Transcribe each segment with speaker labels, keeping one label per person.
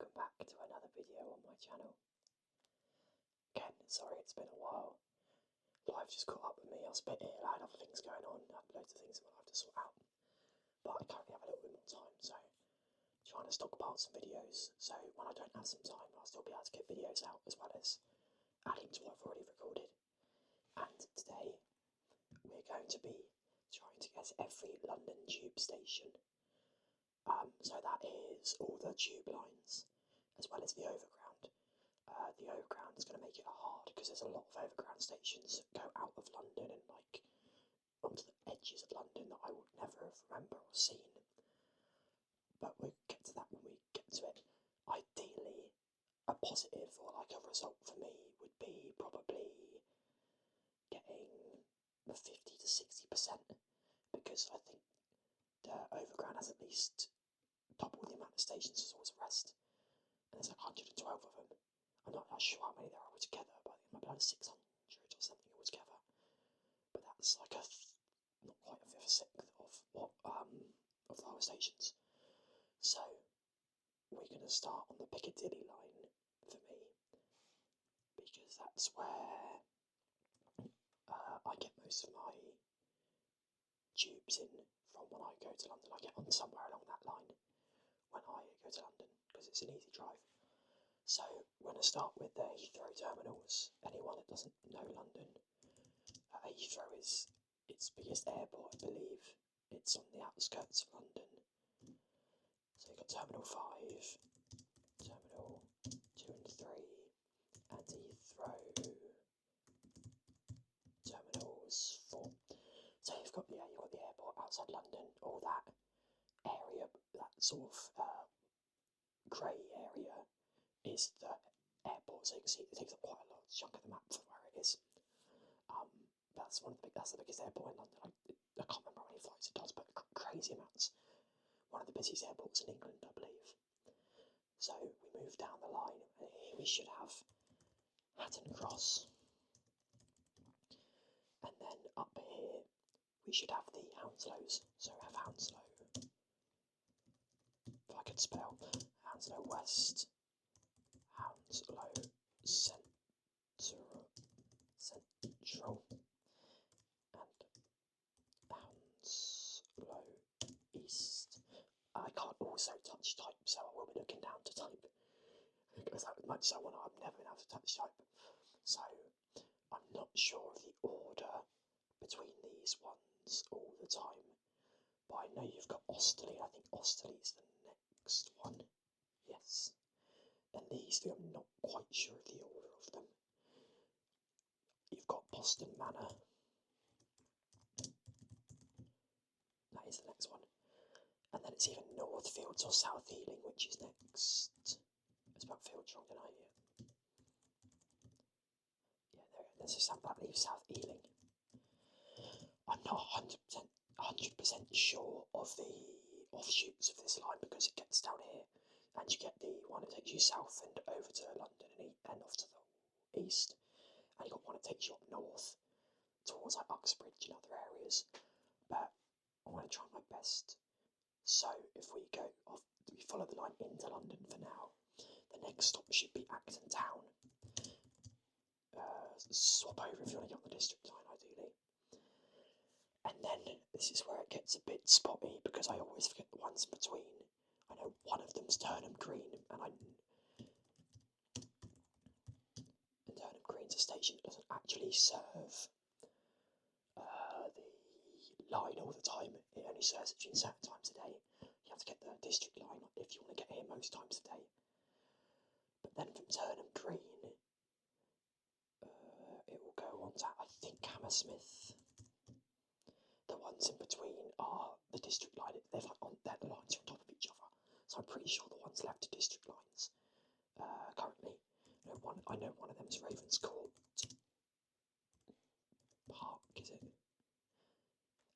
Speaker 1: welcome back to another video on my channel. Again, sorry it's been a while. Life just caught up with me. I was a bit ill, I had other things going on, I had loads of things in my life to sort out. But I currently have a little bit more time, so trying to stockpile some videos, so when I don't have some time I'll still be able to get videos out as well as adding to what I've already recorded. And today we're going to be trying to get every London tube station. So that is all the tube lines as well as the overground. The overground is going to make it hard because there's a lot of overground stations that go out of London and like onto the edges of London that I would never have remember or seen. But we'll get to that when we get to it. Ideally, a positive or like a result for me would be probably getting the 50 to 60% because I think the overground has at least double the amount of stations as all the rest. And there's like 112 of them. I'm not sure how many there are altogether, but I think it might be like 600 or something altogether. But that's like not quite a fifth or sixth of what of the whole stations. So we're going to start on the Piccadilly line for me because that's where I get most of my tubes in from when I go to London. I get on somewhere along that line when I go to London because it's an easy drive. So we're going to start with the Heathrow terminals. Anyone that doesn't know London, Heathrow is its biggest airport, I believe. It's on the outskirts of London. So you've got Terminal 5, Terminal 2 and 3, and Heathrow Terminals 4. So you've got the airport outside London, all that area, that sort of grey area is the airport. So you can see it takes up quite a large chunk of the map for where it is. That's the biggest airport in London. I can't remember how many flights it does, but crazy amounts. One of the busiest airports in England, I believe. So we move down the line, and here we should have Hatton Cross. And then up here, we should have the Hounslows. So we have Hounslow, if I could spell, Hounslow West, Hounslow Central, and Hounslow East. I can't also touch type, so I will be looking down to type. Because as much as I want, I've never been able to touch type. So I'm not sure of the order between these ones all the time. But I know you've got Osterley. I think Osterley is the next one. Yes. And these three, I'm not quite sure of the order of them. You've got Boston Manor. That is the next one. And then it's either North Fields or South Ealing, which is next. It's about Fields wrong, didn't I? Yeah, that leaves South Ealing. I'm not 100% sure of the offshoots of this line because it gets down here and you get the one that takes you south and over to London and off to the east. And you've got one that takes you up north towards like Uxbridge and other areas. But I'm going to try my best. So if we follow the line into London for now, the next stop should be Acton Town. Swap over if you want to get on the district line, ideally. And then this is where it gets a bit spotty because I always forget the ones in between. I know one of them's Turnham Green, and Turnham Green's a station that doesn't actually serve the line all the time. It only serves it during certain times a day. You have to get the district line if you want to get here most times a day. But then from Turnham Green, it will go on to, I think, Hammersmith. The ones in between are the district line. They're the lines are on top of each other. So I'm pretty sure the ones left are district lines currently. I know one of them is Ravenscourt Park, is it?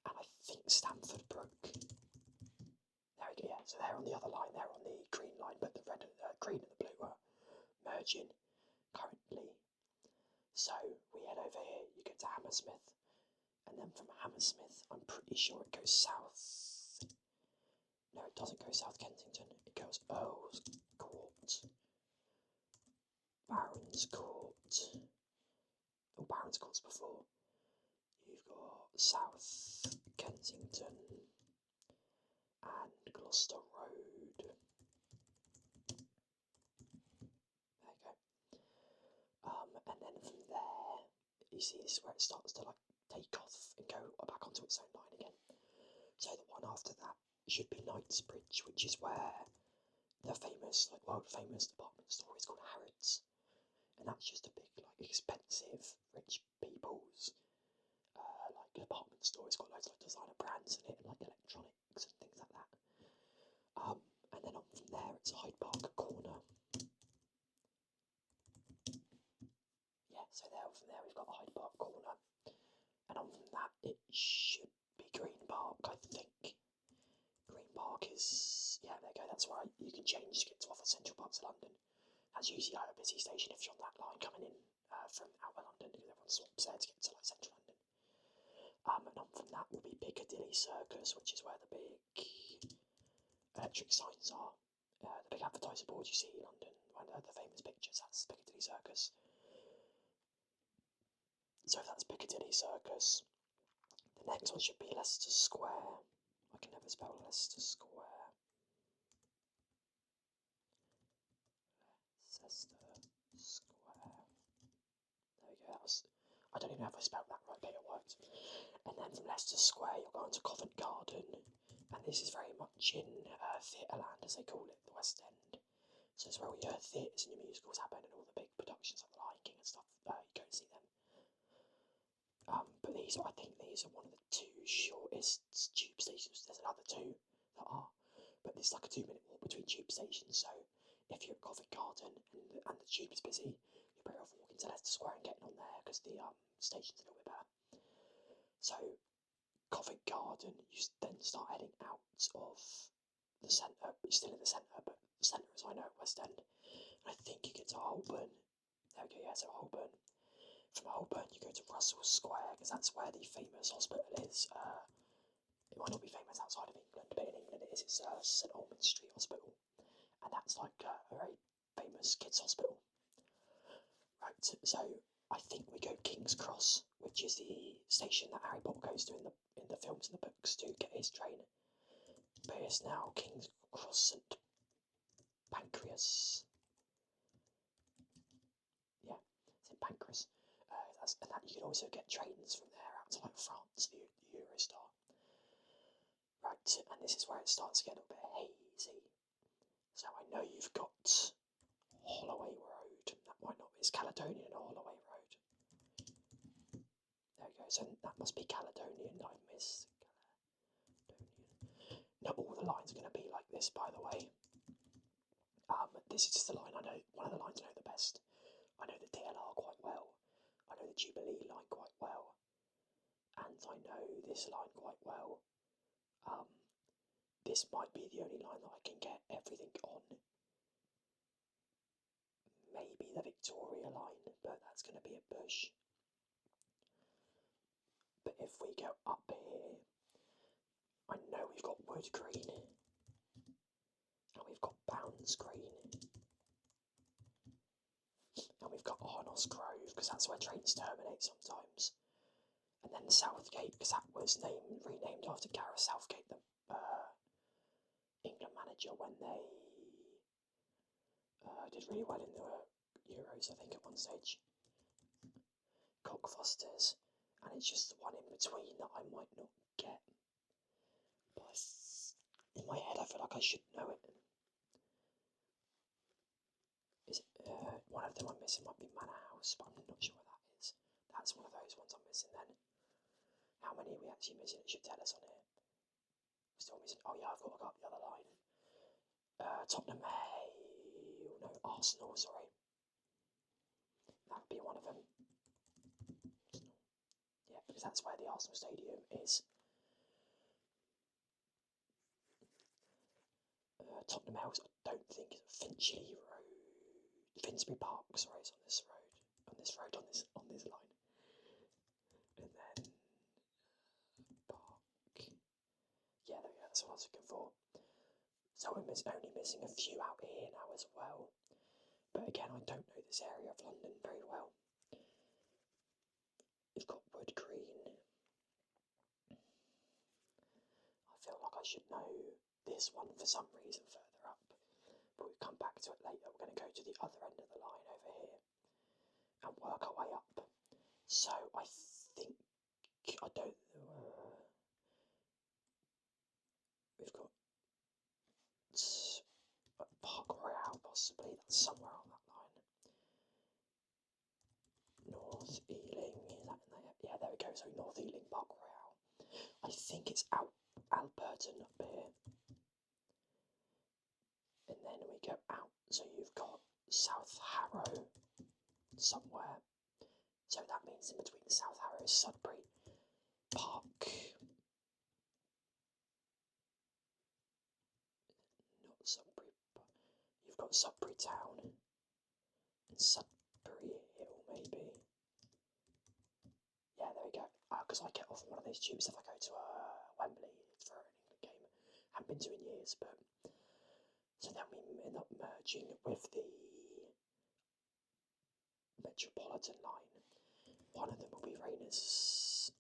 Speaker 1: And I think Stamford Brook. There we go, yeah. So they're on the other line, they're on the green line, but the green and the blue are merging currently. So we head over here, you get to Hammersmith, and then from Hammersmith, I'm pretty sure it goes south. No, it doesn't go South Kensington, it goes Earl's Court. Barons Court, or Barons Court's before. You've got South Kensington and Gloucester Road. There you go. And then from there, you see this is where it starts to like take off and go back onto its own line again. So the one after that should be Knightsbridge, which is where the famous, like world famous department store is called Harrods, and that's just a big, like expensive, rich people's like department store. It's got loads of designer brands in it, and like electronics and things like that. And then on from there, it's Hyde Park Corner. Yeah, so there from there we've got Hyde Park Corner, and on from that it should be Green Park, I think. Green Park is, yeah, there you go, that's where you can change to get to other central parts of London. That's usually like a busy station if you're on that line coming in from out of London, because everyone swaps there to get to like central London. And on from that will be Piccadilly Circus, which is where the big electric signs are. The big advertiser board you see in London, one of the famous pictures, that's Piccadilly Circus. So if that's Piccadilly Circus, the next one should be Leicester Square. I can never spell Leicester Square. Leicester Square. There we go. I don't even know if I spelled that right, but it worked. And then from Leicester Square, you're going to Covent Garden, and this is very much in Theatreland, as they call it, the West End. So it's where all your theatres and your musicals happen, and all the big productions like The Lion King and stuff. You go and see them. But I think these are one of the two shortest tube stations. There's another two that are, but there's like a 2-minute walk between tube stations. So if you're at Covent Garden and the tube is busy, you're better off walking to Leicester Square and getting on there, because the station's a little bit better. So Covent Garden, you then start heading out of the centre. You're still in the centre, but the centre, as I know, at West End. And I think you get to Holborn. There we go. Yeah, so Holborn. From Holborn, you go to Russell Square, because that's where the famous hospital is. It might not be famous outside of England, but in England it is. It's St Albans Street Hospital, and that's like a very famous kids' hospital. Right, so I think we go King's Cross, which is the station that Harry Potter goes to in the films and the books to get his train. But it's now King's Cross St Pancras. Yeah, St Pancras. And that you can also get trains from there out to like France, the Eurostar. Right, and this is where it starts to get a little bit hazy. So I know you've got Holloway Road. That might not be. It's Caledonian or Holloway Road. There we go. So that must be Caledonian. I've missed Caledonian. Not all the lines are going to be like this, by the way. This is just the line I know. One of the lines I know the best. I know the DLR quite well. I know the Jubilee line quite well, and I know this line quite well. This might be the only line that I can get everything on. Maybe the Victoria line, but that's going to be a push. But if we go up here, I know we've got Wood Green, and we've got Bounds Green, and we've got Arnos Grove, because that's where trains terminate sometimes. And then Southgate, because that was renamed after Gareth Southgate, the England manager, when they did really well in the Euros, I think, at one stage. Cockfosters, and it's just the one in between that I might not get. But in my head, I feel like I should know it. Is it, one of them I'm missing might be Manor House, but I'm not sure what that is. That's one of those ones I'm missing then. How many are we actually missing? It should tell us on here. We're still missing. Oh yeah, I've got to go up the other line. Tottenham no, Arsenal, sorry. That would be one of them. Yeah, because that's where the Arsenal Stadium is. Tottenham House, I don't think it's Finchley Road. Finsbury Park, sorry, is on this road. On this line. And then Park. Yeah, there we go, that's what I was looking for. So we're only missing a few out here now as well. But again, I don't know the this area of London very well. We've got Wood Green. I feel like I should know this one for some reason further up, but we'll come back to it later. We're going to go to the other end of the line over here and work our way up. So I think, I don't, we've got Park Royale possibly, that's somewhere on that line. North Ealing, is that in there? Yeah, there we go, so North Ealing, Park Royale. I think it's Alberton up here. And then we go out, so you've got South Harrow somewhere. So that means in between South Harrow is Sudbury Park. Not Sudbury, but you've got Sudbury Town and Sudbury Hill, maybe. Yeah, there we go. Because I get off on one of these tubes if I go to Wembley for an England game. I haven't been to in years, but so then we end up merging with the Metropolitan line. One of them will be Rayners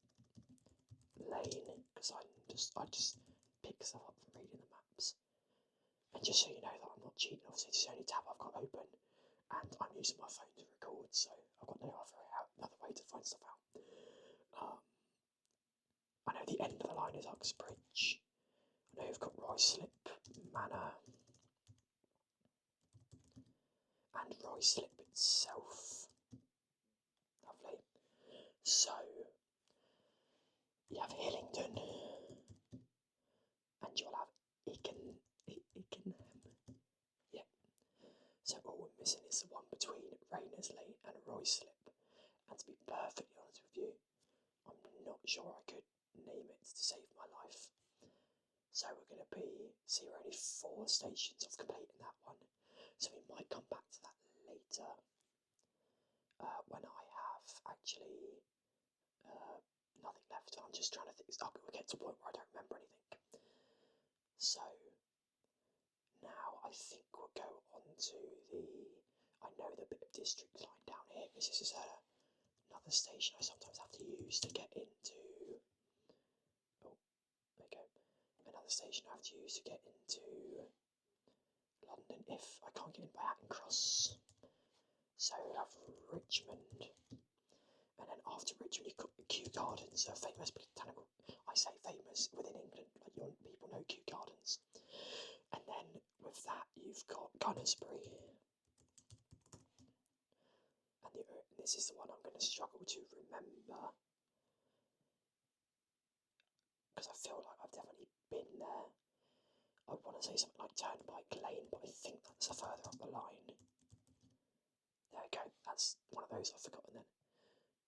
Speaker 1: Lane, because I just pick stuff up from reading the maps. And just so you know that I'm not cheating, obviously it's the only tab I've got open, and I'm using my phone to record, so I've got no other way to find stuff out. I know the end of the line is Uxbridge. I know you've got Ruislip Manor and Ruislip itself. Lovely. So you have Hillingdon, and you'll have Ickenham. Yep. So all we're missing is the one between Rayners Lane and Ruislip. And to be perfectly honest with you, I'm not sure I could name it to save my life. So we're going to see we're only 4 stations of completing that one. So we might come back to that later when I have actually nothing left. I'm just trying to think. We'll get to a point where I don't remember anything. So now I think we'll go on to I know the bit of district line down here, because this is another station I sometimes have to use to get into. Oh, there we go. Another station I have to use to get into London if I can't get in by Hatton Cross. So we'll have Richmond, and then after Richmond you've got Kew Gardens, a famous botanical. I say famous within England, like people know Kew Gardens. And then with that you've got Gunnersbury, and this is the one I'm going to struggle to remember, because I feel like I've definitely been there. I want to say something like Turnpike Lane, but I think that's further up the line. There we go, that's one of those I've forgotten then.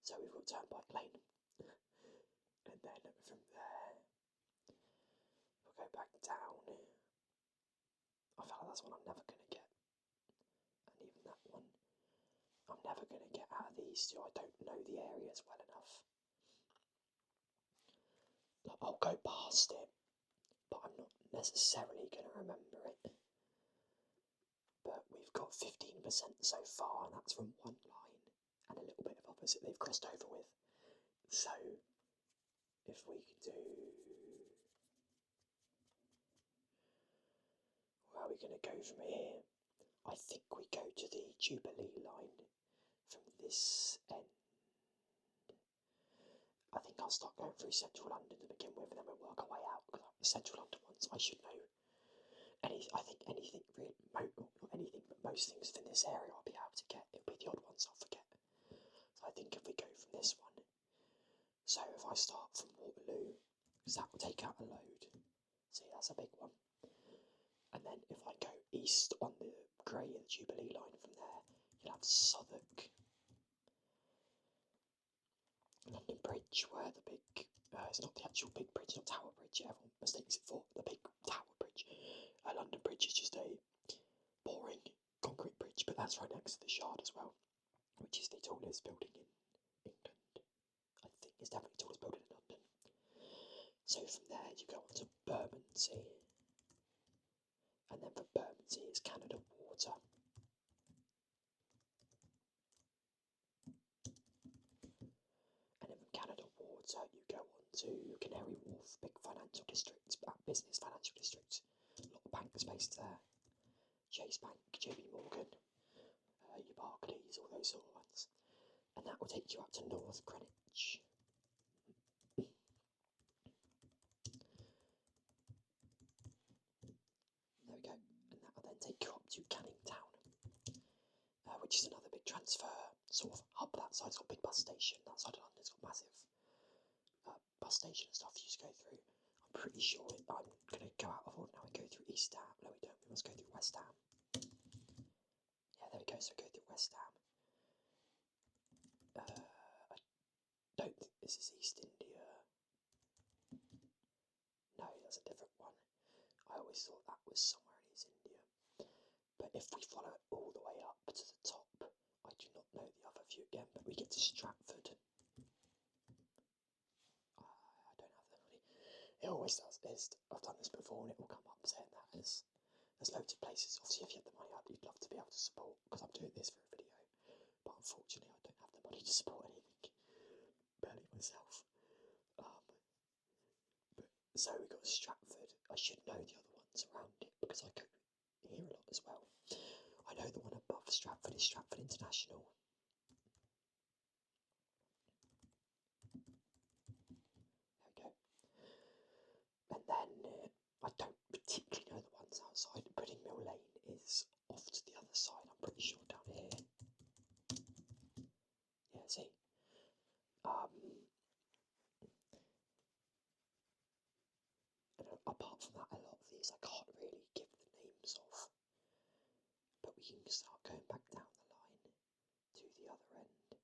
Speaker 1: So we've got Turnpike Lane. And then from there, we'll go back down. I feel like that's one I'm never going to get. And even that one, I'm never going to get out of these two. I don't know the areas well enough. Like, I'll go past it, but I'm not necessarily going to remember it. But we've got 15% so far, and that's from one line and a little bit of opposite they've crossed over with. So if we can do, where are we going to go from here? I think we go to the Jubilee line from this end. I think I'll start going through central London to begin with, and then we'll work our way out, because the central London ones I should know. I think anything really, not anything, but most things within this area I'll be able to get. It'll be the odd ones I'll forget. So I think if we go from this one, so if I start from Waterloo, because that will take out a load. See, that's a big one. And then if I go east on the grey and the Jubilee line from there, you'll have Southwark, London Bridge, where the big, it's not the actual big bridge, not Tower Bridge, everyone mistakes it for the big Tower Bridge. London Bridge is just a boring concrete bridge, but that's right next to the Shard as well, which is the tallest building in England. I think it's definitely the tallest building in London. So from there you go on to Bermondsey, and then from Bermondsey it's Canada Water. district, business financial district. A lot of banks based there. Chase Bank, JP Morgan, your Barclays, all those sort of ones. And that will take you up to North Greenwich. There we go. And that will then take you up to Canning Town, which is another big transfer sort of hub. That side's got a big bus station. That side of London's got massive bus station and stuff you just go through. I'm pretty sure I'm going to go out of order now and go through East Ham. No, we don't. We must go through West Ham. Yeah, there we go. So we go through West Ham. I don't think this is East India. No, that's a different one. I always thought that was somewhere in East India. But if we follow it all the way up to the top, I do not know the other view again, but we get to Stratford. I don't have the money. It always does. I've done this before and it will come up saying that there's loads of places. Obviously, if you had the money, I'd love to be able to support, because I'm doing this for a video. But unfortunately, I don't have the money to support anything. Barely myself. So we got Stratford. I should know the other ones around it because I go here a lot as well. I know the one above Stratford is Stratford International. There we go. And then I don't particularly know the ones outside. Pudding Mill Lane is off to the other side, I'm pretty sure, down here. Yeah, see? And apart from that, a lot of these I can't really give the names of. But we can start going back down the line to the other end.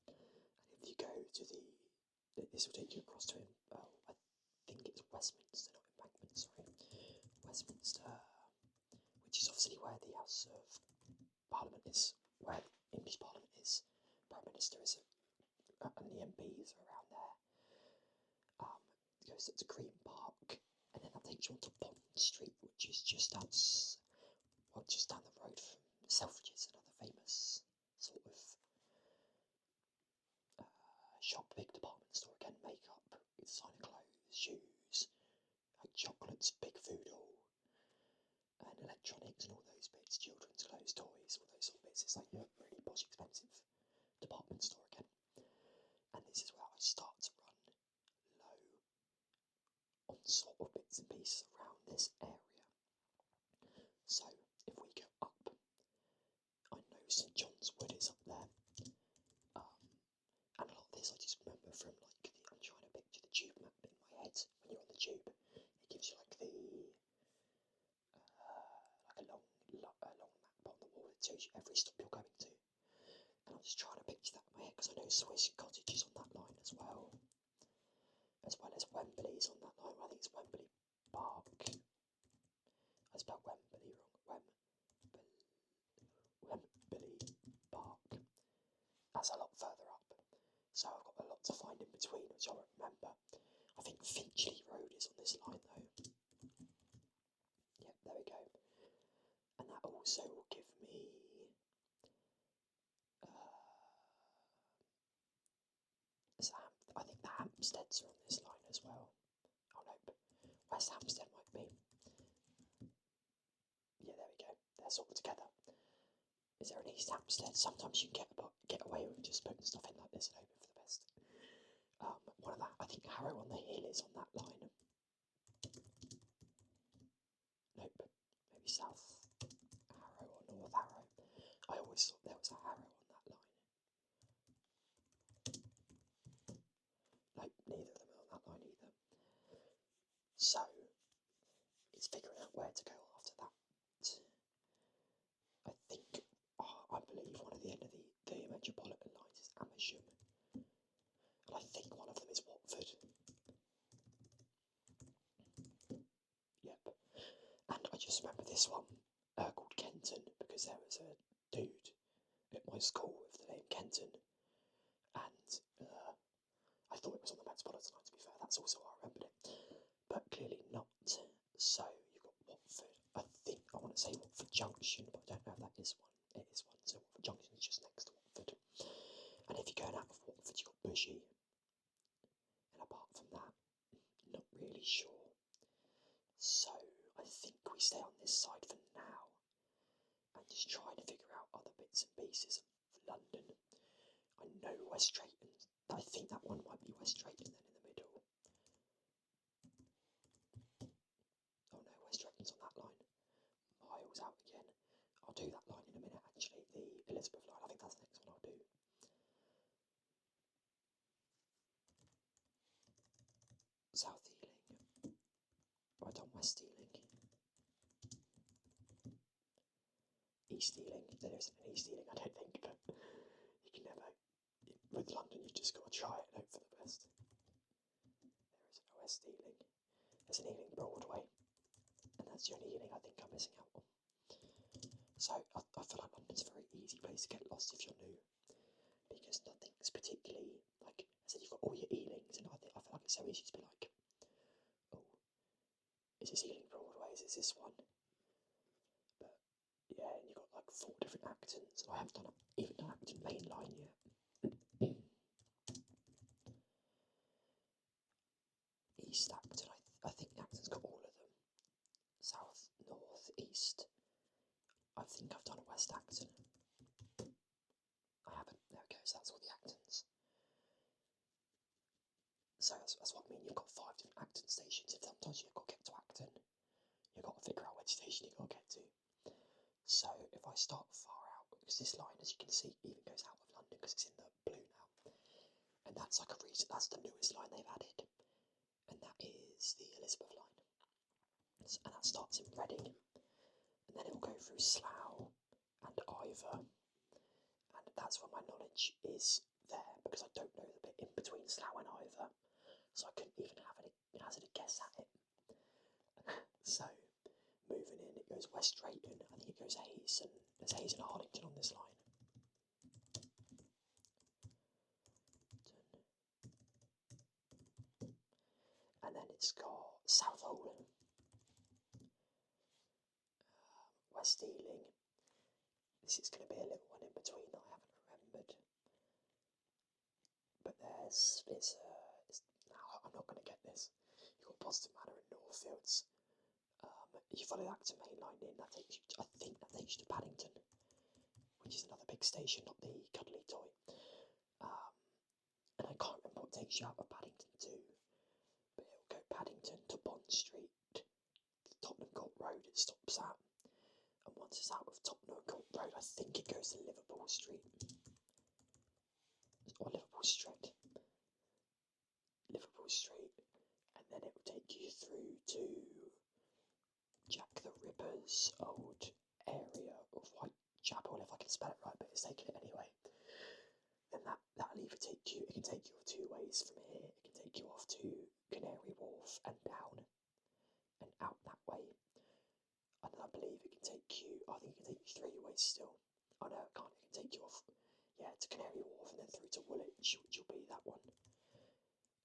Speaker 1: And if you go to this will take you across to I think it's Westminster, not Embankment, sorry. Westminster, which is obviously where the House of Parliament is, where English Parliament is. Prime Minister is, and the MPs are around there. It goes up to Green Park, and then that takes you onto Bond Street, which is just down the road from Selfridges, another famous sort of shop, big department store again, makeup, designer clothes, shoes, chocolates, big food hall, and electronics and all those bits, children's clothes, toys, all those sort of bits. It's like a really posh, expensive department store again. And this is where I start to run low on sort of bits and pieces around this area. So if we go up, I know St John's Wood is up there. And a lot of this I just remember from I'm trying to picture the tube map in my head. When you're on the tube, it gives you like a long map on the wall. It tells you every stop you're going to. And I'm just trying to picture that in my head because I know Swiss Cottage is on that line as well as Wembley's on that line. I think it's Wembley Park. I spelled Wembley wrong. Wembley Park. That's a lot further up. So I've got a lot to find in between, which I won't remember. I think Finchley Road is on this line though. Yep, there we go. And that also will give me I think the Hampsteads are on this line as well. Oh no, West Hampstead might be. Yeah, there we go. They're sort of together. Is there an East Hampstead? Sometimes you can get away with just putting stuff in like this and hoping for the best. One of that, I think Harrow on the Hill is on that line. Nope, maybe South Harrow or North Harrow. I always thought there was a Harrow on that line. Nope, neither of them are on that line either. So, it's figuring out where to go after that. I believe one at the end of the Metropolitan lines is Amersham. And I think one of them is Watford. Yep. And I just remember this one called Kenton, because there was a dude at my school with the name Kenton. And I thought it was on the Metropolitan line, to be fair. That's also how I remembered it. But clearly not. So you've got Watford. I want to say Watford Junction, but I don't know if that is one. It is one, so Watford Junction is just next to Watford. And if you're going out of Watford, you've got Bushy. And apart from that, not really this side for now and just trying to figure out other bits and pieces of London. I know West Drayton. I think that one might be West Drayton then in the middle. Oh no, West Drayton's on that line. Miles out again. I'll do that line in a minute actually, the Elizabeth line. I think that's the next one I'll do. South Ealing. Right on West Ealing. East Ealing. There isn't an East Ealing, I don't think, but you can never. With London, you've just got to try it and hope for the best. There isn't a West Ealing. There's an Ealing Broadway, and that's the only Ealing I think I'm missing out on. So I feel like London's a very easy place to get lost if you're new, because nothing's particularly like. I said, you've got all your Ealings, and I feel like it's so easy to be like, oh, is this Ealing Broadway? Is this one? But yeah, and you've got like 4 different Actons, and I haven't even done Acton Main Line yet. East Acton, I think Acton's got all of them. South, North, East. I think I've done West Acton. I haven't. There we go, so that's all the Actons. So that's what I mean, you've got 5 different Acton stations. If sometimes you've got to get to Acton, you've got to figure out which station you've got to get to. So if I start far out, because this line, as you can see, even goes out of London because it's in the blue now. And that's like that's the newest line they've added. And that is the Elizabeth line. And that starts in Reading. And then it will go through Slough and Iver. And that's where my knowledge is there, because I don't know the bit in between Slough and Iver. So I couldn't even hazard a guess at it. So, moving in, it goes West Drayton, I think it goes Hayes, and there's Hayes and Harlington on this line. And then it's got Southholm, West Ealing. This is going to be a little one in between that I haven't remembered. But I'm not going to get this. You've got Boston Manor and Northfields. You follow the Acton Main Line in, I think that takes you to Paddington, which is another big station, not the cuddly toy. And I can't remember what takes you out of Paddington to, but it'll go Paddington to Bond Street, Tottenham Court Road it stops at, and once it's out of Tottenham Court Road, I think it goes to Liverpool Street, or Liverpool Street, and then it will take you through to Jack the Ripper's old area of Whitechapel, if I can spell it right, but it's taking it anyway. And that'll either take you, it can take you off 2 ways from here. It can take you off to Canary Wharf and down and out that way. And then I believe it can take you, I think it can take you 3 ways still. Oh no, it can't. It can take you off, to Canary Wharf and then through to Woolwich, which will be that one.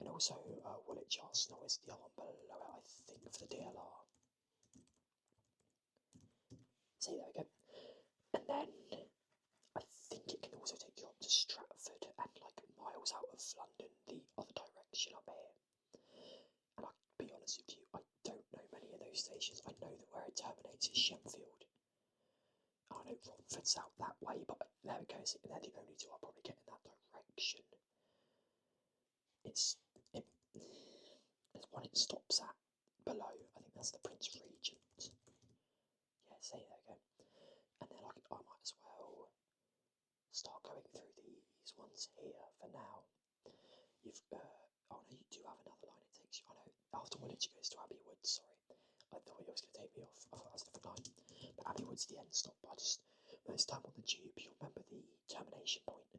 Speaker 1: And also Woolwich Arsenal is the other one below it, I think, for the DLR. See, there we go. And then I think it can also take you up to Stratford and like miles out of London, the other direction up here. And I'll be honest with you, I don't know many of those stations. I know that where it terminates is Shenfield. I know Romford's out that way, but there we go. So they're the only 2 I'll probably get in that direction. There's one it stops at below. I think that's the Prince Regent. Yeah, see, there we go. And then I might as well start going through these ones here for now. You've oh no, you do have another line it takes you. I know, after Woolwich it goes to Abbey Woods, sorry. I thought it was going to take me off. I thought that was a different line. But Abbey Woods the end stop. When it's time on the tube, you'll remember the termination point,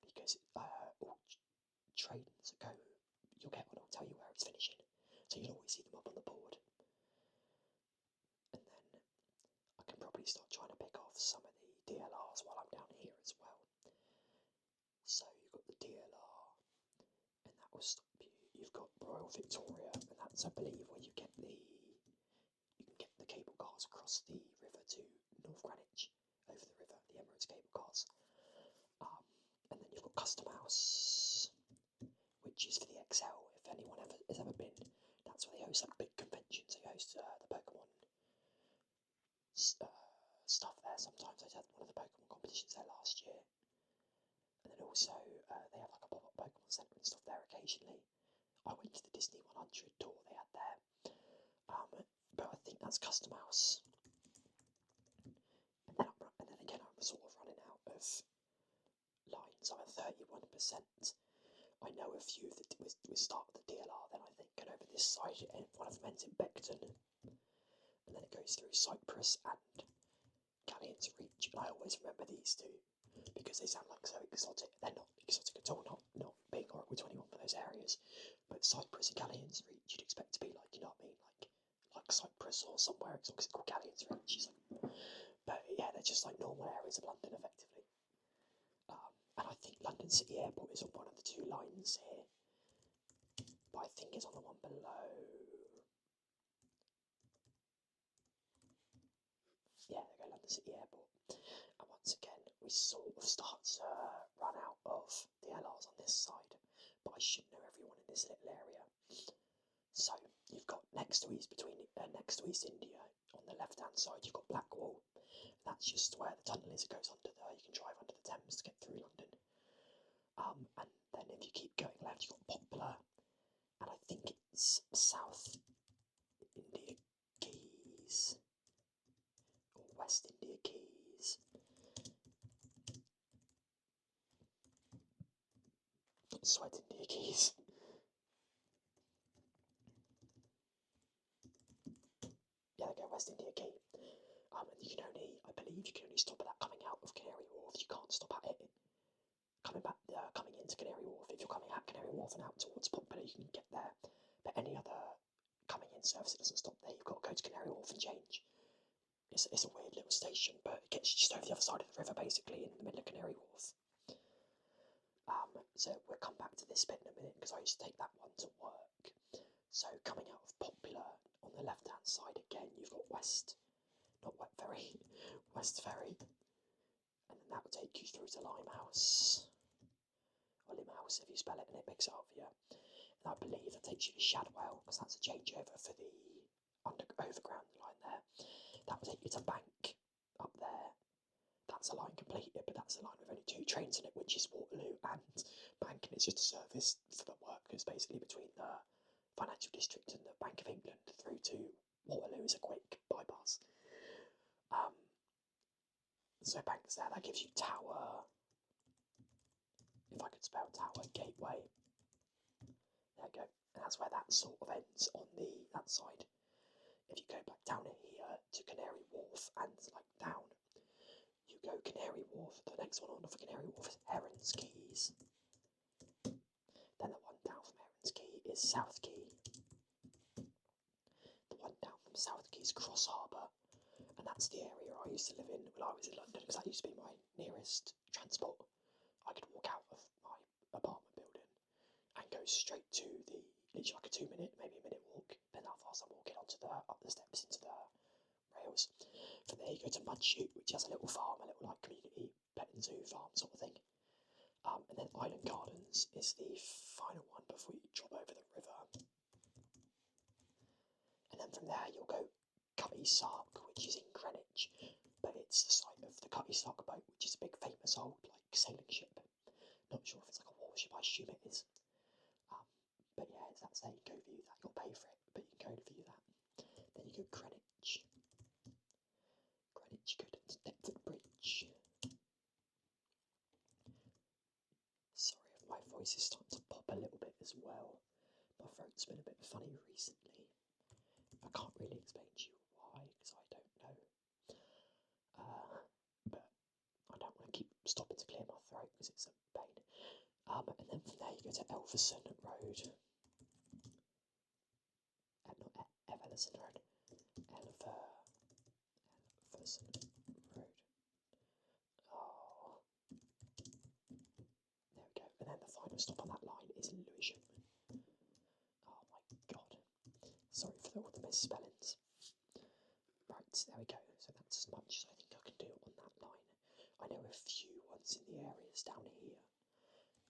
Speaker 1: because all trains that you'll get on will tell you where it's finishing. So you'll always see them up on the board. And then I can probably start trying to pick off some of the DLRs while I'm down here as well. So you've got the DLR, and that will stop you. You've got Royal Victoria, and that's, I believe, where you can get the cable cars across the river to North Greenwich, over the river, the Emirates cable cars. And then you've got Custom House, which is for the XL. If anyone has ever been, that's where they host like big conventions. They host the Pokemon stuff there sometimes. I had one of the Pokemon competitions there last year. And then also, they have like a pop-up Pokemon Centre and stuff there occasionally. I went to the Disney 100 tour they had there. But I think that's Custom House. And then again, I'm sort of running out of lines. I'm at 31%. I know a few that we start with the DLR, then I think get over this side, and one of them ends in Beckton. And then it goes through Cyprus and Galleon's Reach. And I always remember these two because they sound like so exotic. They're not exotic at all, not being Oracle 21 for those areas. But Cyprus and Galleon's Reach, you'd expect to be like, you know what I mean? Like Cyprus or somewhere exotic called Galleon's Reach. But yeah, they're just like normal areas of London, effectively. And I think London City Airport is on one of the two lines here, but I think it's on the one below. Yeah, there we go, London City Airport. And once again, we sort of start to run out of DLRs on this side, but I should know everyone in this little area. So you've got next to East India on the left-hand side. You've got Blackwall. That's just where the tunnel is. It goes under there. You can drive under the Thames to get through London. And then if you keep going left, you've got Poplar, and I think it's South India Keys or West India Keys. Not Sweat India Keys. Yeah, there go, West India Key. And you can only, I believe, you can only stop at that coming out of Canary Wharf. You can't stop at it coming into Canary Wharf. If you're coming out Canary Wharf and out towards Poplar, you can get there. But any other coming in service, it doesn't stop there. You've got to go to Canary Wharf and change. It's a weird little station, but it gets you just over the other side of the river, basically, in the middle of Canary Wharf. So we'll come back to this bit in a minute, because I used to take that one to work. So coming out of Poplar, on the left-hand side again, you've got West Ferry, and then that will take you through to Limehouse, or Limehouse if you spell it, and it picks it up for you. And I believe that takes you to Shadwell, because that's a changeover for the overground line there. That will take you to Bank up there. That's a line completed, but that's a line with only two trains in it, which is Waterloo and Bank, and it's just a service for the workers, basically, between the financial district and the Bank of England through to Waterloo is a quick bypass. So Bank's there, that gives you Tower, if I could spell Tower, Gateway. There we go, and that's where that sort of ends on that side. If you go back down here to Canary Wharf and like down, you go Canary Wharf, the next one on for Canary Wharf is Heron's Quays. Then the one down from Heron's Quay is South Quay. The one down from South Quay is Cross Harbour, and that's the area I used to live in when I was in London, because that used to be my nearest transport. I could walk out of my apartment building and go straight to literally like a 2-minute, maybe a minute walk, then how fast I'm walking up the steps into the rails. From there you go to Mudchute, which has a little farm, a little like community pet and zoo farm sort of thing. And then Island Gardens is the final one before you drop over the river. And then from there you'll go Cutty Sark, which is in Greenwich, but it's the site of the Cutty Sark boat, which is a big famous old sailing ship. Not sure if it's like a warship, I assume it is. But yeah, that's there, you go view that, you'll pay for it, but you can go view that. Then you go Greenwich, you go to Deptford Bridge. Sorry if my voice is starting to pop a little bit as well. My throat's been a bit funny recently. I can't really explain to you why, because I don't know. But I don't want to keep stopping to clear my throat because it's a pain. And then from there you go to Elverson Road. Not Everson Road. Elverson Road. Oh. There we go. And then the final stop on that line is Lewisham. Oh my god. Sorry for all the misspellings. Right, there we go. So that's as much as I think I can do on that line. I know a few ones in the areas down here.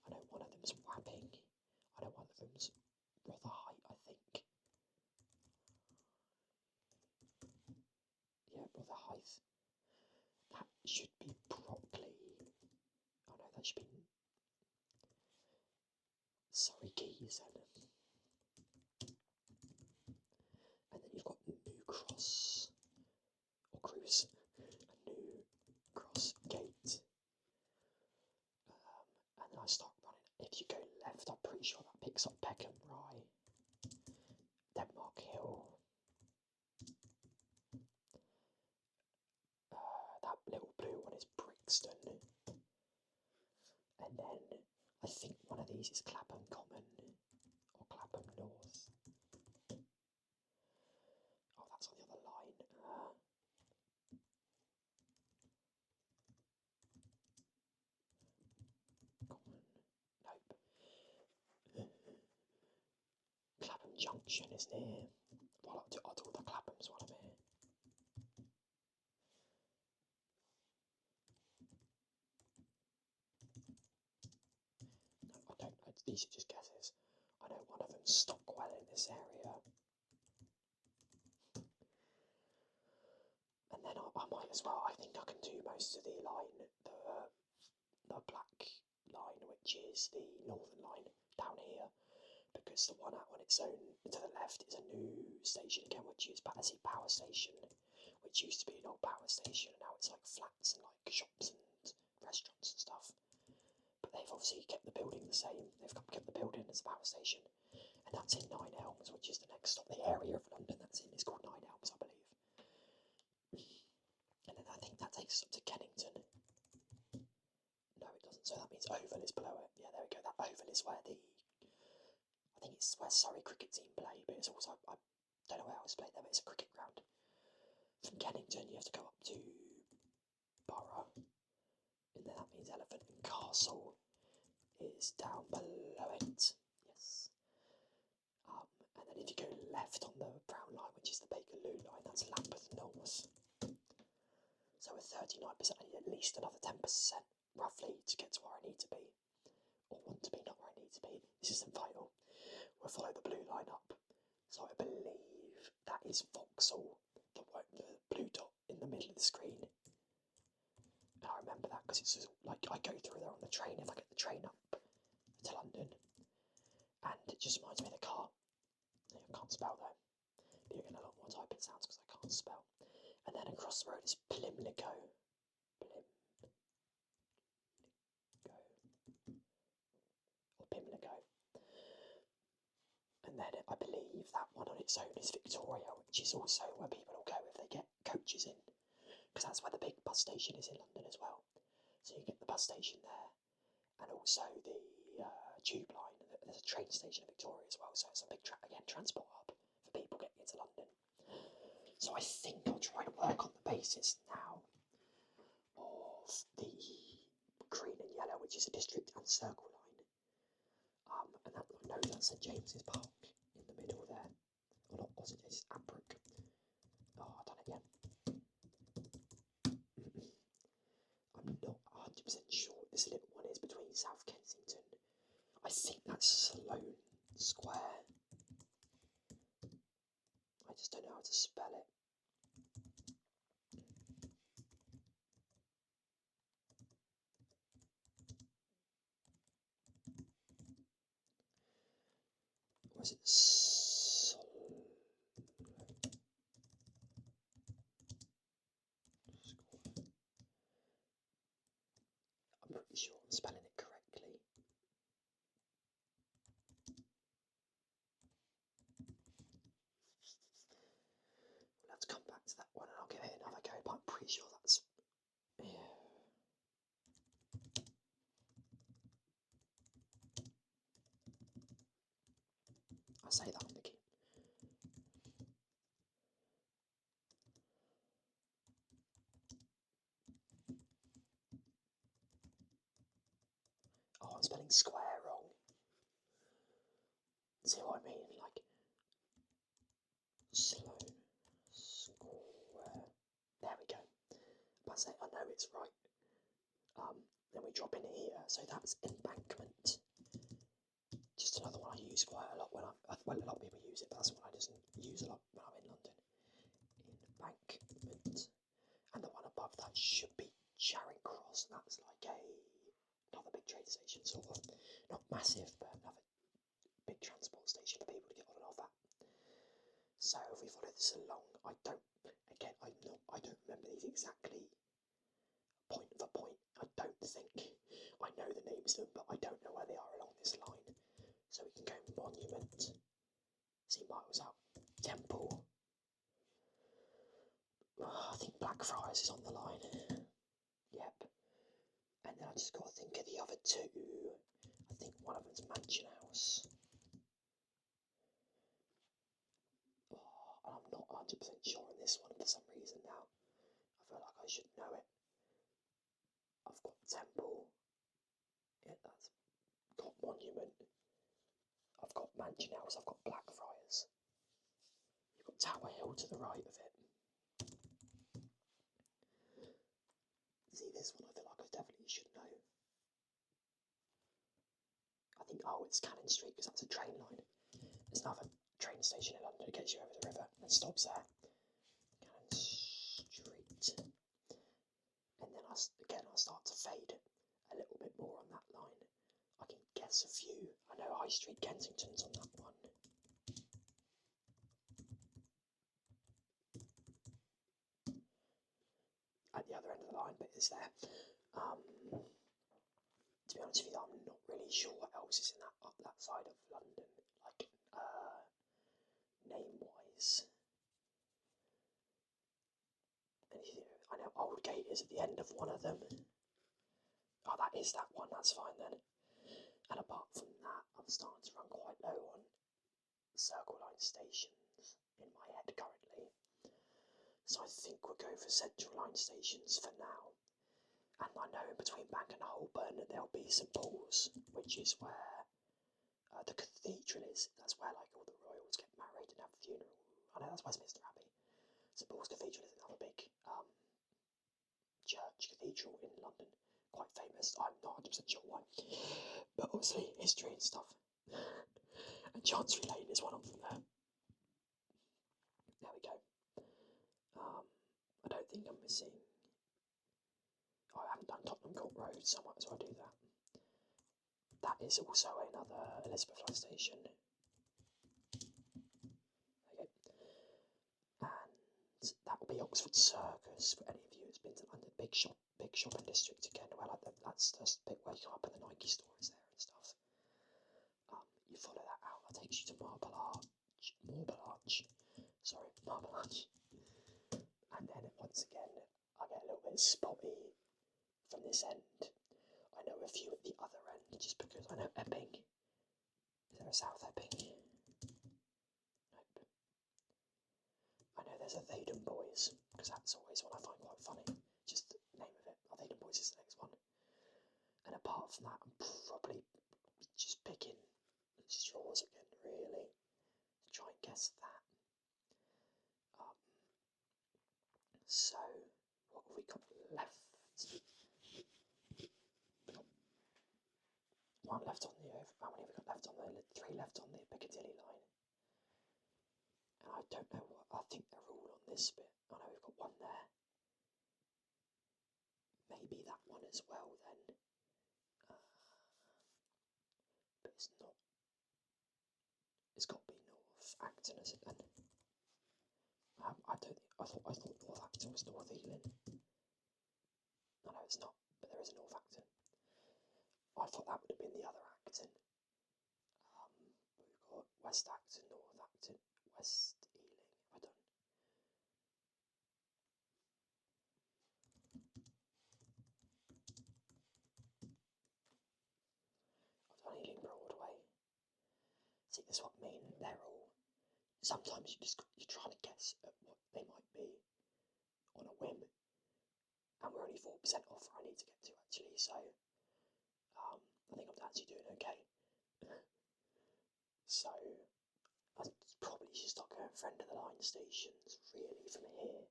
Speaker 1: I know one of them's Wapping. I know one of them's Rotherhithe, I think. Yeah, Rotherhithe Hythe. That should be Brockley. Oh no, that should be Surrey Quays then. And then you've got New Cross, or Cruise, a New Cross Gate. And then I start running. If you go left, I'm pretty sure that picks up Peckham Rye, Denmark Hill. That little blue one is Brixton. And then I think one of these is Clapham Common or Clapham North. Oh, that's on the other line. Common. Nope. Clapham Junction is near. Well, I'll do the Claphams while I'm here. No, I don't know. These are just guesses. I know one of them's Stockwell in this area. And then I might as well, I think I can do most of the line, the black line, which is the northern line down here, because the one out on its own to the left is a new station again, which is Battersea Power Station, which used to be an old power station, and now it's like flats and like shops and restaurants and stuff. But they've obviously kept the building the same. They've kept the building as a power station, and that's in Nine Elms, which is the next stop. The area of London that's in is called Nine Elms, I believe. And then I think that takes us up to Kennington. No, it doesn't. So that means Oval is below it. Yeah, there we go. That Oval is where I think it's where Surrey cricket team play, but it's also, I don't know where else play there, but it's a cricket ground. From Kennington, you have to go up to Borough, and then that means Elephant and Castle is down below it. Yes. And then if you go left on the brown line, which is the Bakerloo line, that's Lambeth North. So with 39%, I need at least another 10%, roughly, to get to where I need to be. Or want to be, not where I need to be. This isn't vital. We'll follow the blue line up. So I believe that is Vauxhall, the blue dot in the middle of the screen. And I remember that because it's just, like, I go through there on the train if I get the train up to London. And it just reminds me of the car. I can't spell though. But you're getting a lot more typing sounds because I can't spell. And then across the road is Plimlico. Or Pimlico. And then I believe that one on its own is Victoria, which is also where people will go if they get coaches in. Because that's where the big bus station is in London as well. So you get the bus station there. And also the tube line. There's a train station in Victoria as well. So it's a big, transport hub for people getting into London. So I think I'll try to work on the basis now of the green and yellow, which is a district and circle line. And that, no, that's St James's Park in the middle there. Or not, St James's, Albrook. Oh, I've done it again. I'm not 100% sure what this little one is between South Kensington. I think that's Sloane Square. I just don't know how to spell it. Or is it I'm pretty sure I'm spelling it correctly. We'll have to come back to that one and I'll give it another go, but I'm pretty sure that's... Yeah. I say that on the key. Oh, I'm spelling square wrong. See what I mean? Like, Sloane Square. There we go. But I say I know it's right. Then we drop in here. So that's Embankment. Just another one I use quite a lot when well, a lot of people use it, but that's one I just use a lot when I'm in London. Embankment. station, sort of. Not massive, but another big transport station for people to get on and off at. So if we follow this along, I don't remember these exactly point for point. I don't think I know the names of them, but I don't know where they are along this line. So we can go Monument, see miles out, Temple. I think Blackfriars is on the line. Yep. And then I just got to think of the other two. I think one of them's Mansion House. And I'm not 100% sure on this one for some reason now. I feel like I should know it. I've got Temple. Yeah, that's got Monument. I've got Mansion House. I've got Blackfriars. You've got Tower Hill to the right of it. See, this one I feel like I definitely should know. I think, it's Cannon Street because that's a train line. There's another train station in London that gets you over the river and stops there. Cannon Street. And then I'll start to fade a little bit more on that line. I can guess a few. I know High Street Kensington's on that one. At the other end of the line, but it's there. To be honest with you, I'm not really sure what else is in up that side of London, like name-wise. I know Aldgate is at the end of one of them. Oh, that is that one. That's fine then. And apart from that, I'm starting to run quite low on Circle Line stations in my head currently. So I think we'll go for Central Line stations for now. And I know in between Bank and Holborn there'll be St Paul's, which is where the cathedral is. That's where like all the royals get married and have a funeral. I know that's Westminster Abbey. St Paul's Cathedral is another big church cathedral in London. Quite famous. I'm not 100% sure why. But obviously history and stuff. And Chancery Lane is one of them there. There we go. I don't think I'm missing... I haven't done Tottenham Court Road, so I might as well do that. That is also another Elizabeth Line station. Okay. And that will be Oxford Circus for any of you who's been to London. Big shopping district again. Well, that's just the bit where you come up and the Nike store is there and stuff. You follow that out, that takes you to Marble Arch. And then once again, I get a little bit spotty from this end. I know a few at the other end, just because I know Epping. Is there a South Epping? Nope. I know there's a Thaden Boys, because that's always one I find quite funny. Just the name of it. Thaden Boys is the next one. And apart from that, I'm probably just picking straws again, really, to try and guess that. So, what have we got left? One left on the how many have we got left on the 3 left on the Piccadilly line? And I don't know what, I think they're all on this bit. I know we've got one there. Maybe that one as well then. But it's not. It's got to be North Acton, is it then? I thought North Acton was North Ealing. No, it's not, but there is a North Acton. I thought that would have been the other Acton. We've got West Acton, North Acton, West Ealing. Have I done? I've done Ealing Broadway. See, this is what I mean. They're all. Sometimes you're trying to guess at what they might be on a whim, and we're only 4% off where I need to get to actually. So I think I'm actually doing okay. So I probably should start going friend of the line stations really from here.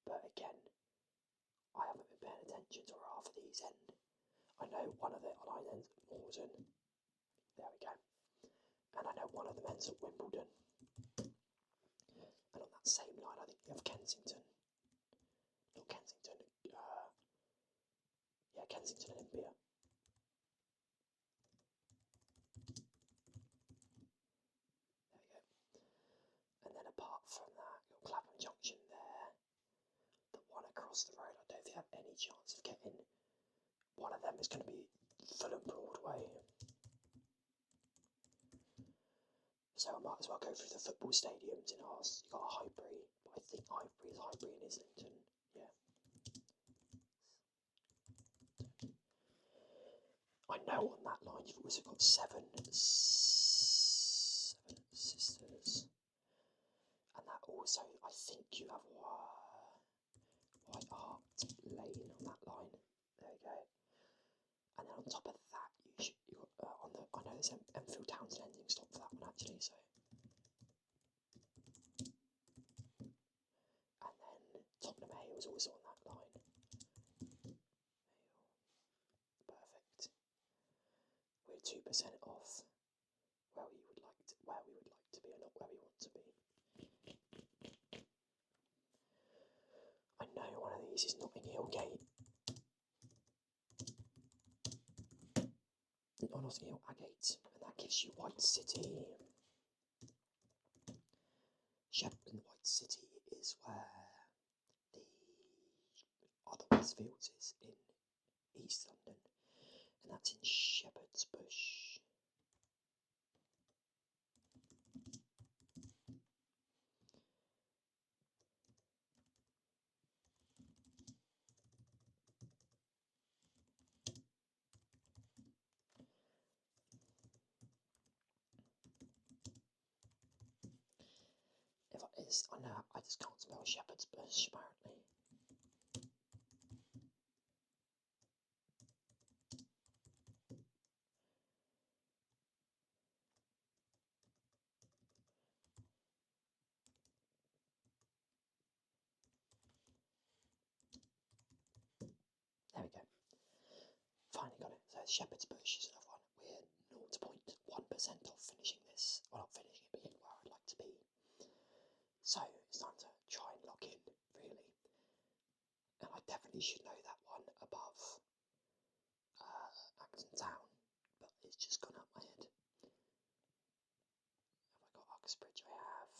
Speaker 1: But again, I haven't been paying attention to where half of these end. I know one of the line ends at Morden. There we go. And I know one of them ends at Wimbledon. And on that same line, I think we have Kensington. Not Kensington. Kensington Olympia. across the road. I don't think I have any chance of getting one of them. Is going to be Fulham Broadway. So I might as well go through the football stadiums in ours. You've got Highbury, but I think Highbury is Highbury in Islington. Yeah. I know on that line you've also got seven sisters. And that also, I think you have White Hart Lane on that line. There you go. And then on top of that, you got I know there's Enfield Townsend ending stop for that one actually. So, and then Tottenham Hale is also on that line. Perfect. We're 2% off where we would like to be, and not where we want to be. I know one of these is Notting Hill Gate. Or Notting Hill Agate, and that gives you White City. Shepperton White City is where the other Westfields is in East London, and that's in Shepherd's Bush. I know I just can't spell Shepherd's Bush apparently. There we go. Finally got it. So Shepherd's Bush is another one. We're 0.1% off finishing this. Well, not finishing it, but getting where I'd like to be. So it's time to try and lock in, really. And I definitely should know that one above Acton Town, but it's just gone out my head. Have I got Uxbridge? I have.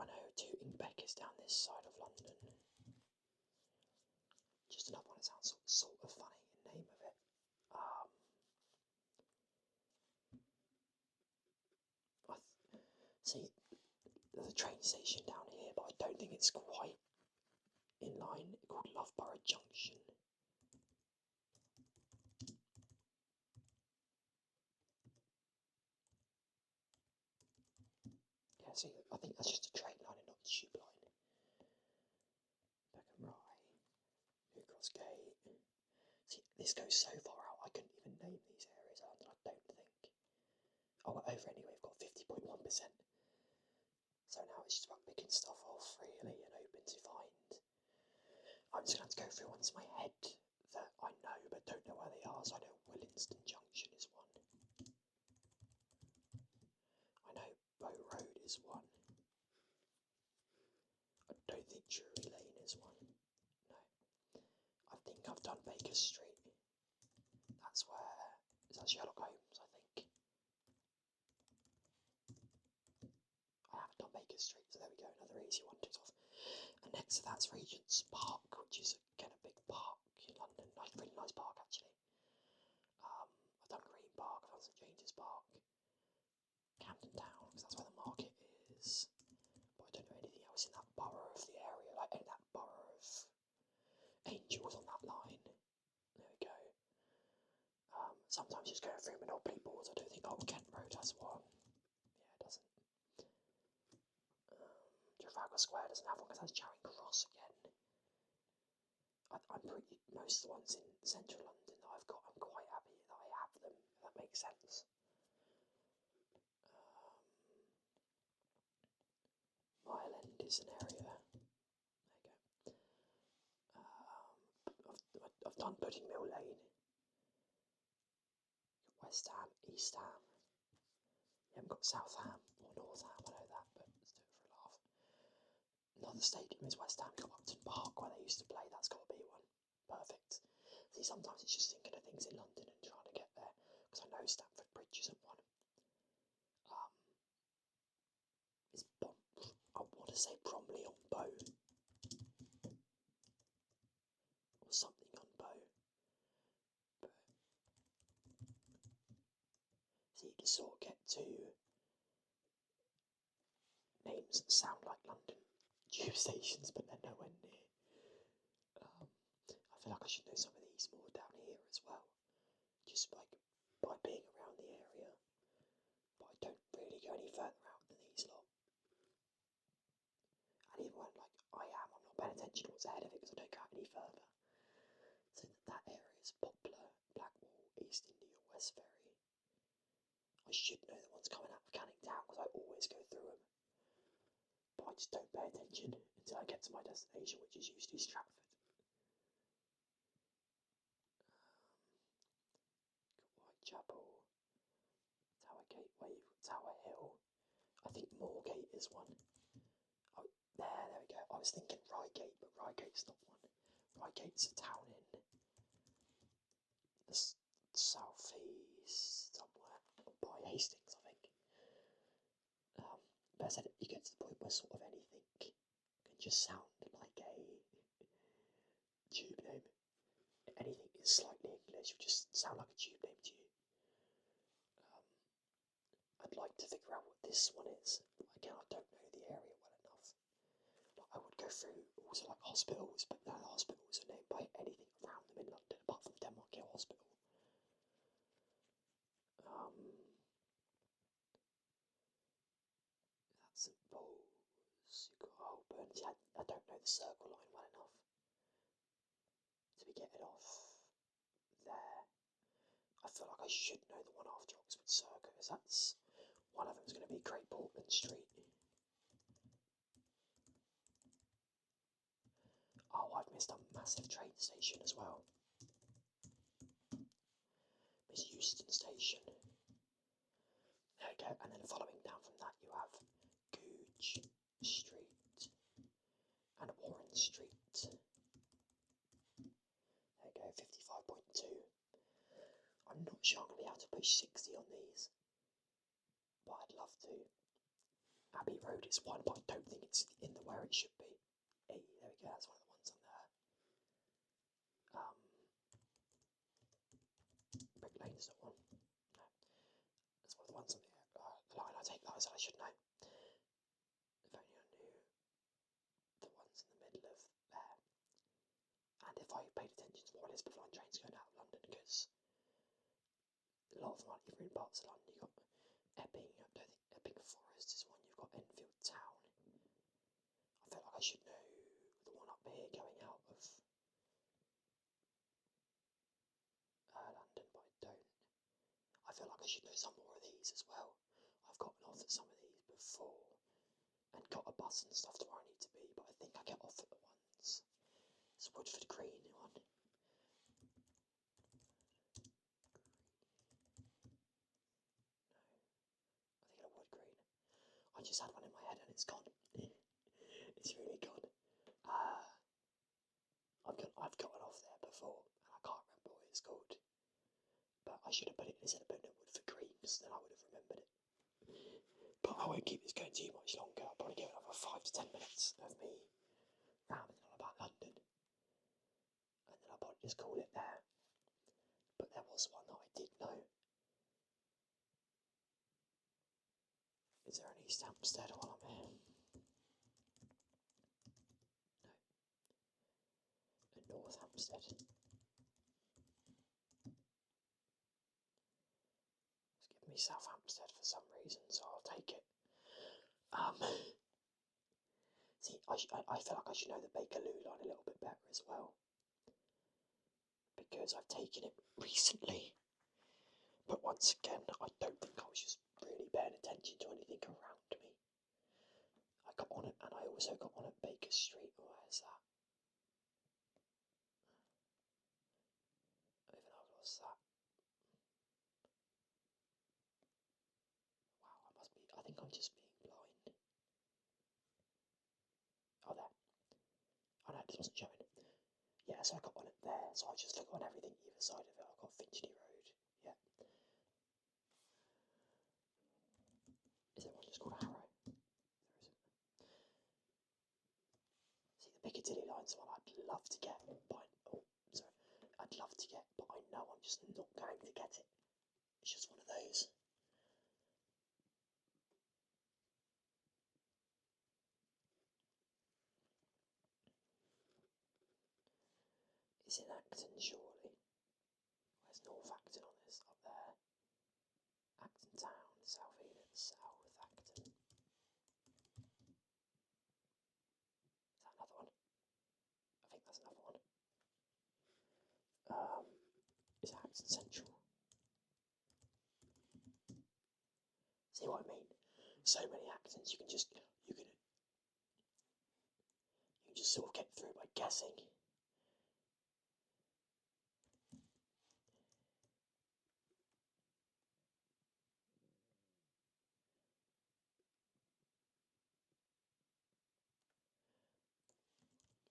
Speaker 1: I know Tooting Bec is down this side of London. Just another one that sounds sort of funny in name of it. See, there's a train station down here, but I don't think it's quite in line. It's called Loughborough Junction. Yeah, see, I think that's just a train line and not a tube line. Beckham Rye, New Cross Gate. See, this goes so far out, I couldn't even name these areas, I don't think. Oh, we're over anyway, we've got 50.1%. So now it's just about picking stuff off, really, and hoping to find. I'm just going to have to go through ones in my head that I know but don't know where they are. So I know Willinston Junction is one. I know Bow Road is one. I don't think Drury Lane is one. No. I think I've done Baker Street. That's where. Is that Sherlock Holmes, I think? I haven't done Baker Street, so there we go, another easy one ticked off. And next to that's Regent's Park, which is again a big park in London. Really nice park actually. I've done Green Park, I've done St James's Park, Camden Town, because that's where the market is. But I don't know anything else in that borough of the area, like in that borough of Angels on that line. There we go. Sometimes just going through Monopoly boards, I don't think Old Kent Road has one. Yeah, it doesn't. Trafalgar Square doesn't have one because that's Charing Cross again. I'm pretty, most of the ones in central London that I've got, I'm quite happy that I have them, if that makes sense. Mile End is an area. There you go. I've done Pudding Mill Lane. West Ham, East Ham. You haven't got South Ham or North Ham, I know that, but let's do it for a laugh. Another stadium is West Ham. You've got Upton Park where they used to play, that's got to be one. Perfect. See, sometimes it's just thinking of things in London and trying to get there, because I know Stamford Bridge isn't one. I want to say Bromley on Bow. to sort of get to names that sound like London tube stations, but they're nowhere near. I feel like I should know some of these more down here as well, just like by being around the area. But I don't really go any further out than these lot. And even when I'm not paying attention to what's ahead of it because I don't go out any further. So that area is Poplar, Blackwall, East India, West Ferry. I should know the ones coming out of Canning Town because I always go through them. But I just don't pay attention until I get to my destination, which is usually Stratford. Whitechapel, Tower Gateway, Tower Hill. I think Moorgate is one. Oh, there we go. I was thinking Reigate, but Reigate's not one. Reigate's a town in the south east somewhere, by Hastings, I think. But I said you get to the point where sort of anything can just sound like a tube name. Anything is slightly English will just sound like a tube name to you. I'd like to figure out what this one is. Again, I don't know the area well enough. I would go through also like hospitals, but none of the hospitals are named by anything around them in London apart from Denmark Hill Hospital. That's St Paul's. You've got Holborn. See, I don't know the Circle Line well enough to be getting off there. I feel like I should know the one after Oxford Circus. That's one of them is going to be Great Portland Street. Oh, I've missed a massive train station as well. Miss Euston Station. There we go, and then following down from that you have Googe Street and Warren Street. There we go, 55.2. I'm not sure I'm going to be able to push 60 on these, but I'd love to. Abbey Road is one, but I don't think it's in the where it should be. Hey, there we go, that's one of the ones on there. Brick Lane's not one. No. That's one of the ones on the line. I take that as I should know. If only I knew the ones in the middle of there. And if I paid attention to what Elizabeth line trains going out of London, because a lot of them aren't even in parts of London. You've got Epping, I don't think Epping Forest is one. You've got Enfield Town. I feel like I should know the one up here going out of London, but I don't. I feel like I should know some more of these as well. I've gotten off at some of these before and got a bus and stuff to where I need to be, but I think I get off at the ones. It's Woodford Green one. No. I think I Wood Green. I just had one in my head and it's gone. It's really gone. I've gotten off there before and I can't remember what it's called. But I should have put it instead of putting it Woodford Green, because then I would have remembered it. But I won't keep this going too much longer. I'll probably give it another 5 to 10 minutes of me rambling on about London. And then I'll probably just call it there. But there was one that I did know. Is there an East Hampstead while I'm here? No. A North Hampstead. It's giving me South Hampstead for some reason, so I'll take it. See, I feel like I should know the Bakerloo line a little bit better as well, because I've taken it recently. But once again, I don't think I was just really paying attention to anything around me. I got on it, and I also got on at Baker Street. Where's that? Even though I've lost that. Wow, I think I'm just being blind. Oh, there. Oh no, this wasn't showing. Yeah, so I got on it there, so I just look on everything either side of it. I've got Finchley Road, yeah. Is there one just called Harrow? There isn't. See, the Piccadilly line's the one I'd love to get, but I'd love to get, but I know I'm just not going to get it. It's just one of those. It's in Acton, surely. Where's North Acton on this? Up there. Acton Town, South Eden, South Acton. Is that another one? I think that's another one. Is it Acton Central? See what I mean? So many Actons you can just sort of get through by guessing.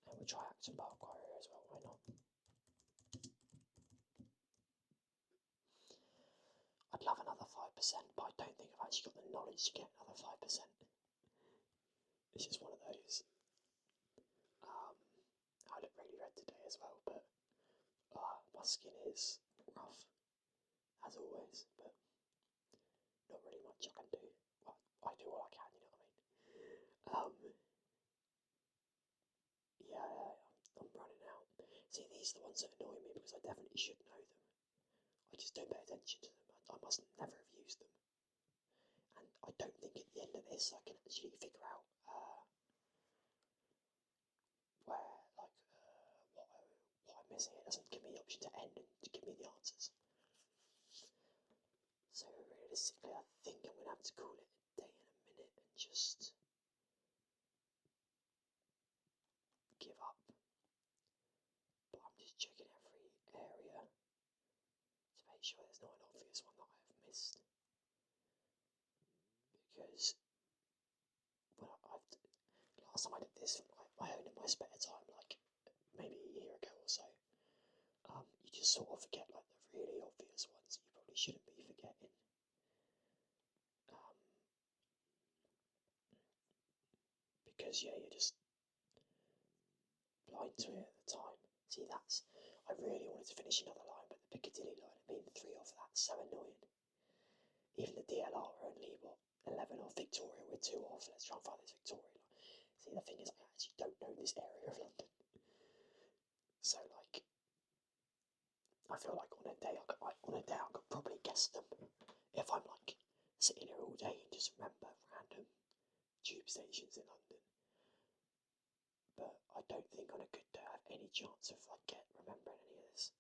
Speaker 1: And we'll try Acton Park Quarry as well, why not? I'd love another 5%, but I don't think I've actually got the knowledge to get another 5%. It's just one of those. I look really red today as well, but my skin is rough, as always, but not really much I can do. Well, I do all I can, you know what I mean? Yeah, I'm running out. See, these are the ones that annoy me because I definitely should know them. I just don't pay attention to them. I must never have used them. And I don't think at the end of this I can actually figure out where, like, what I'm missing. It doesn't give me the option to end and to give me the answers. So realistically, I think I'm going to have to call it a day in a minute and just give up. But I'm just checking every area to make sure there's not an obvious one that I have missed. Because last time I did this on my own in my spare time, like maybe a year ago or so, you just sort of forget like the really obvious ones you probably shouldn't be forgetting. Because yeah, you're just blind to it at the time. See, I really wanted to finish another line, but the Piccadilly line had been 3 off. That's so annoying. Even the DLR were only 11 off. Victoria we're 2 off. Let's try and find this Victoria line. See, the thing is, I actually don't know this area of London, so like, I feel like on a day I could probably guess them if I'm like sitting here all day and just remember random tube stations in London. But I don't think on a good day I have any chance of like remembering any of this.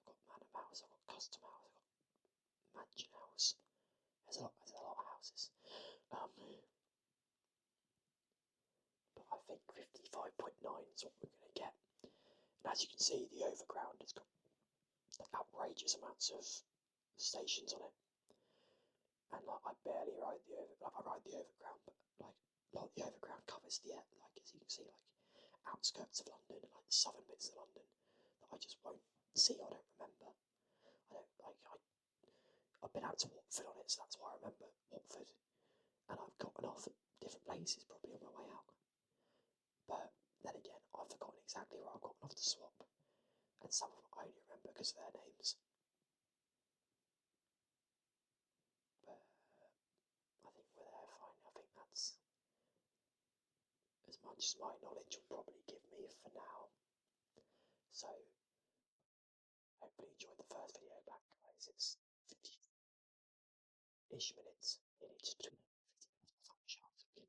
Speaker 1: I've got Manor House, I've got Custom House, I've got Mansion House. There's a lot of houses. But I think 55.9 is what we're going to get. And as you can see, the Overground has got outrageous amounts of stations on it. And like, I barely ride the Overground. I ride the Overground, but like a lot of the Overground covers the like, as you can see, like outskirts of London and like the southern bits of London that I just won't see. I don't remember. I've been out to Watford on it, so that's why I remember Watford. And I've gotten off at different places probably on my way out. But then again, I've forgotten exactly where I've gotten off to swap, and some of them I only remember because of their names. But I think we're there fine. I think that's as much as my knowledge will probably give me for now. So, hopefully you enjoyed the first video back, guys. It's 50-ish minutes, nearly just between 50 minutes. But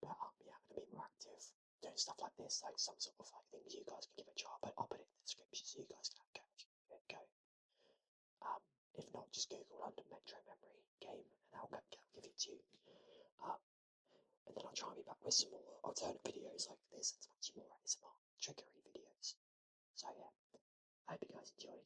Speaker 1: yeah, I'm going to be more active doing stuff like this, like some sort of like things you guys can give a try. But I'll put it in the description so you guys can have a go if you give it a go. If not, just Google London Metro Memory game and I'll give it to you. And then I'll try and be back with some more alternate videos like this and some actually more ASMR trickery videos. So yeah, I hope you guys enjoyed.